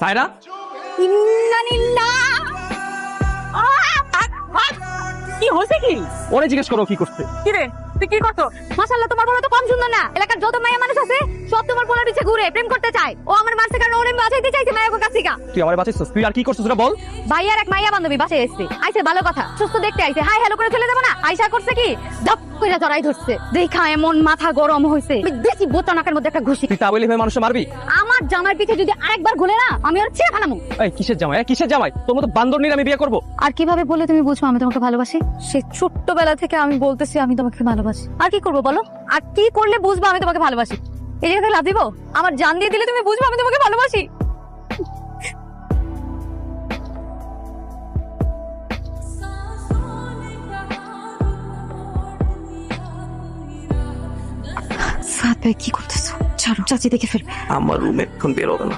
সায়রা কি হয়েছে কি? ওরে জিজ্ঞেস করো কি করতে। কি রে তুই কি করছো? মাশাআল্লাহ তোমার বলা তো কম সুন্দর না। এলাকার যত মায়া মানুষ আছে সব তোমার বলার পিছে ঘুরে প্রেম করতে চায়। ও আমার মারছে কারণ ওরে বাঁচাইতে চাইছে মায়ার কাছ থেকে। তুই আমার বাঁচাইছিস, তুই আর কি করছিস সেটা বল। ভাইয়ার এক মাইয়া বান্ধবী বাসায় এসেছে, আইছে ভালো কথা, সুস্থ দেখতে আইছে, হাই হ্যালো করে চলে যাবো না। আইসা করছে কি ধপ কইরা জড়াই ধরছে, দেখা এমন মাথা গরম হইছে, বেশি বোতা নাকের মধ্যে একটা ঘুষি। তুই তাবলি হয়ে মানুষকে মারবি? আমার জামার পিছে যদি আরেকবার ঘুরে না আমি ওর ছেড়ে ফেলামু। এই কিসের জামাই, কিসের জামাই? তোর মতো বান্দরনির আমি বিয়ে করবো? আর কিভাবে বলে তুমি বুঝবো আমি তোমাকে ভালোবাসি? সে ছোট্টবেলা থেকে আমি বলতেছি আমি তোমাকে ভালোবাসি। আর কি করবো বলো? আর কি করলে বুঝবো আমি তোমাকে ভালোবাসি? এই জায়গায় লাভ দিব? আমার জান দিয়ে দিলে তুমি বুঝবো আমি তোমাকে ভালোবাসি? সাথে কি করতেছো? ছাড়ো, চাচি দেখে ফেলবে। আমার রুমে এখন বেরোবে না।